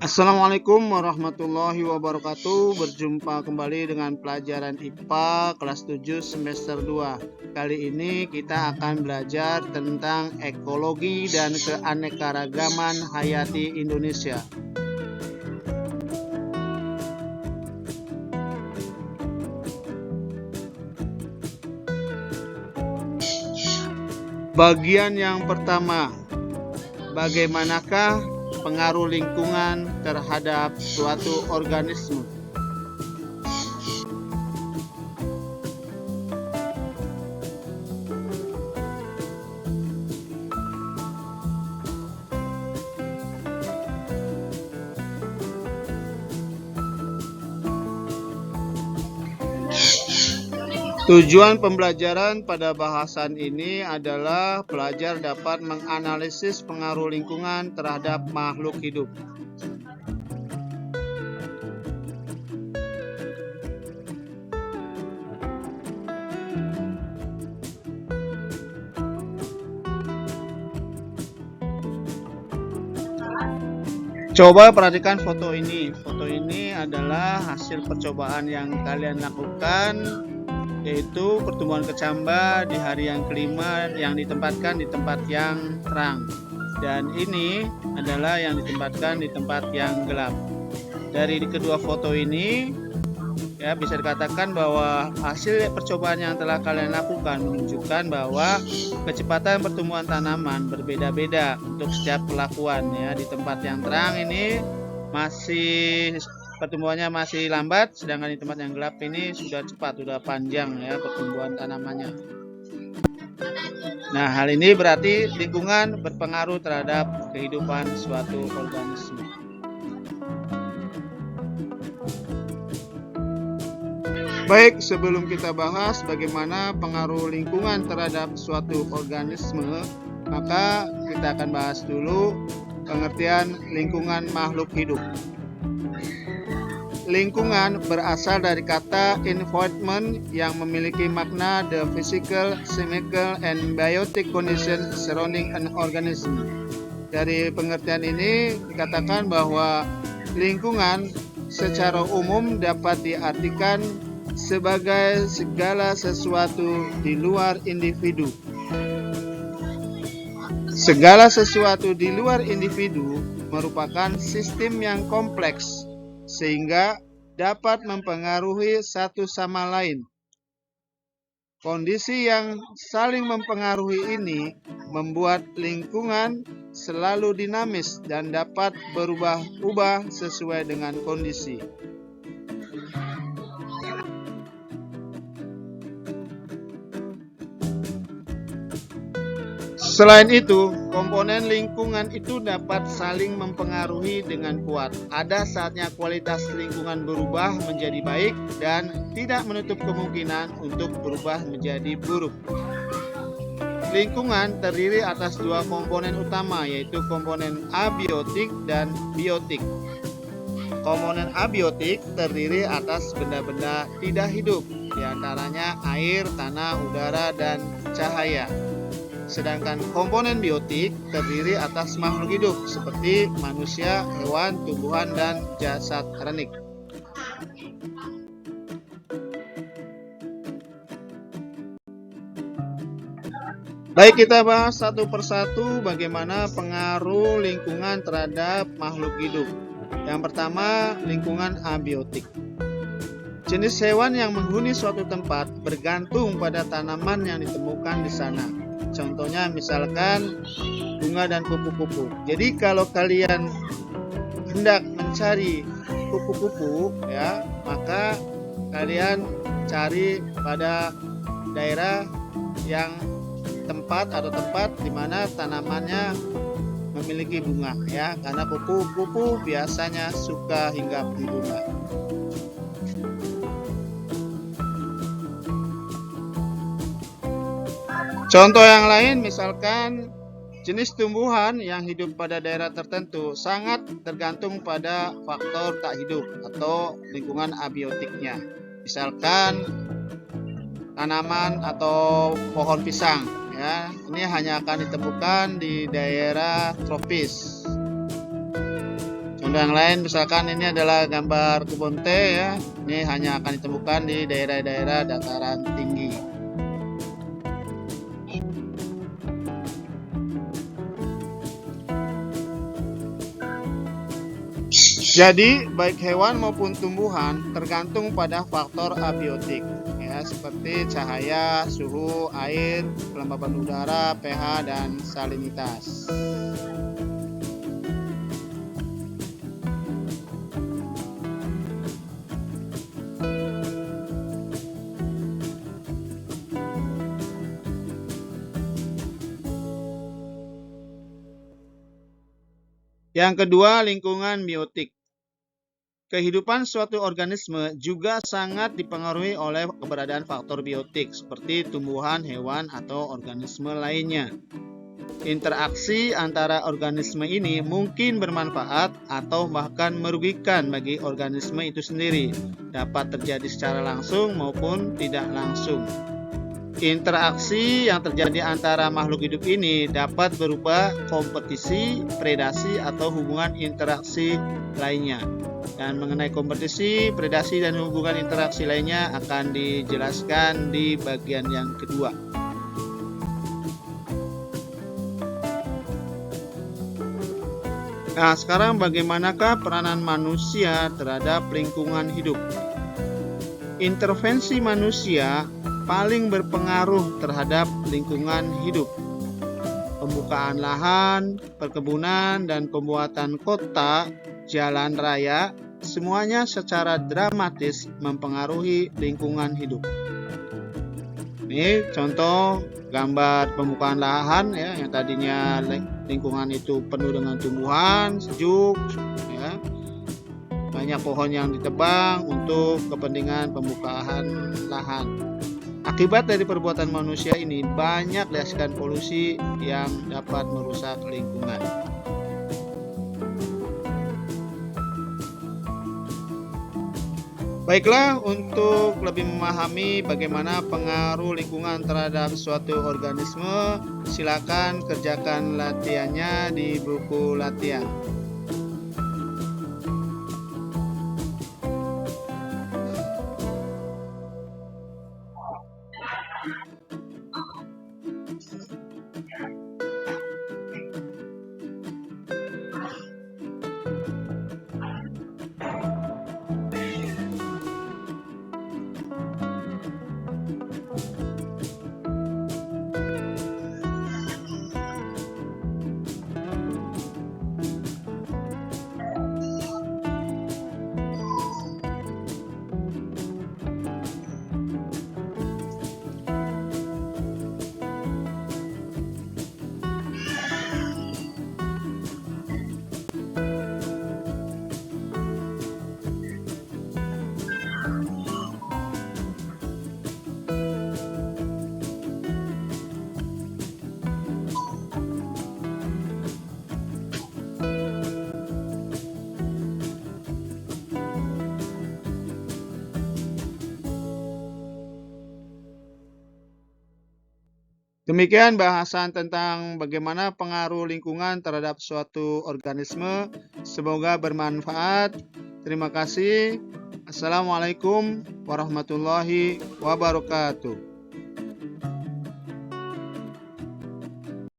Assalamualaikum warahmatullahi wabarakatuh. Berjumpa kembali dengan pelajaran IPA kelas 7 semester 2. Kali ini kita akan belajar tentang ekologi dan keanekaragaman hayati Indonesia. Bagian yang pertama, bagaimanakah pengaruh lingkungan terhadap suatu organisme? Tujuan pembelajaran pada bahasan ini adalah pelajar dapat menganalisis pengaruh lingkungan terhadap makhluk hidup. Coba perhatikan foto ini. Foto ini adalah hasil percobaan yang kalian lakukan, yaitu pertumbuhan kecamba di hari yang kelima yang ditempatkan di tempat yang terang, dan ini adalah yang ditempatkan di tempat yang gelap. Dari kedua foto ini ya bisa dikatakan bahwa hasil percobaan yang telah kalian lakukan menunjukkan bahwa kecepatan pertumbuhan tanaman berbeda-beda untuk setiap perlakuan. Ya, di tempat yang terang ini pertumbuhannya masih lambat, sedangkan di tempat yang gelap ini sudah cepat, sudah panjang ya pertumbuhan tanamannya. Nah, hal ini berarti lingkungan berpengaruh terhadap kehidupan suatu organisme. Baik, sebelum kita bahas bagaimana pengaruh lingkungan terhadap suatu organisme, maka kita akan bahas dulu pengertian lingkungan makhluk hidup. Lingkungan berasal dari kata environment yang memiliki makna the physical, chemical, and biotic condition surrounding an organism. Dari pengertian ini dikatakan bahwa lingkungan secara umum dapat diartikan sebagai segala sesuatu di luar individu. Segala sesuatu di luar individu merupakan sistem yang kompleks sehingga dapat mempengaruhi satu sama lain. Kondisi yang saling mempengaruhi ini membuat lingkungan selalu dinamis dan dapat berubah-ubah sesuai dengan kondisi. Selain itu, komponen lingkungan itu dapat saling mempengaruhi dengan kuat. Ada saatnya kualitas lingkungan berubah menjadi baik dan tidak menutup kemungkinan untuk berubah menjadi buruk. Lingkungan terdiri atas dua komponen utama, yaitu komponen abiotik dan biotik. Komponen abiotik terdiri atas benda-benda tidak hidup, diantaranya air, tanah, udara, dan cahaya. Sedangkan komponen biotik terdiri atas makhluk hidup seperti manusia, hewan, tumbuhan, dan jasad renik. Baik, kita bahas satu persatu bagaimana pengaruh lingkungan terhadap makhluk hidup. Yang pertama, lingkungan abiotik. Jenis hewan yang menghuni suatu tempat bergantung pada tanaman yang ditemukan di sana. Contohnya misalkan bunga dan kupu-kupu. Jadi kalau kalian hendak mencari kupu-kupu ya, maka kalian cari pada daerah yang tempat di mana tanamannya memiliki bunga ya, karena kupu-kupu biasanya suka hinggap di bunga. Contoh yang lain misalkan jenis tumbuhan yang hidup pada daerah tertentu sangat tergantung pada faktor tak hidup atau lingkungan abiotiknya. Misalkan tanaman atau pohon pisang ya, ini hanya akan ditemukan di daerah tropis. Contoh yang lain, misalkan ini adalah gambar kebun teh ya. Ini hanya akan ditemukan di daerah-daerah dataran tinggi. Jadi baik hewan maupun tumbuhan tergantung pada faktor abiotik ya, seperti cahaya, suhu, air, kelembaban udara, pH, dan salinitas. Yang kedua, lingkungan biotik. Kehidupan suatu organisme juga sangat dipengaruhi oleh keberadaan faktor biotik seperti tumbuhan, hewan, atau organisme lainnya. Interaksi antara organisme ini mungkin bermanfaat atau bahkan merugikan bagi organisme itu sendiri. Dapat terjadi secara langsung maupun tidak langsung. Interaksi yang terjadi antara makhluk hidup ini dapat berupa kompetisi, predasi, atau hubungan interaksi lainnya. Dan mengenai kompetisi, predasi, dan hubungan interaksi lainnya akan dijelaskan di bagian yang kedua. Nah, sekarang bagaimanakah peranan manusia terhadap lingkungan hidup? Intervensi manusia paling berpengaruh terhadap lingkungan hidup. Pembukaan lahan, perkebunan, dan pembuatan kota, jalan raya, semuanya secara dramatis mempengaruhi lingkungan hidup. Ini contoh gambar pembukaan lahan ya, yang tadinya lingkungan itu penuh dengan tumbuhan, sejuk ya. Banyak pohon yang ditebang untuk kepentingan pembukaan lahan. Akibat dari perbuatan manusia ini banyak dihasilkan polusi yang dapat merusak lingkungan. Baiklah, untuk lebih memahami bagaimana pengaruh lingkungan terhadap suatu organisme, silakan kerjakan latihannya di buku latihan. Demikian bahasan tentang bagaimana pengaruh lingkungan terhadap suatu organisme. Semoga bermanfaat. Terima kasih. Assalamualaikum warahmatullahi wabarakatuh.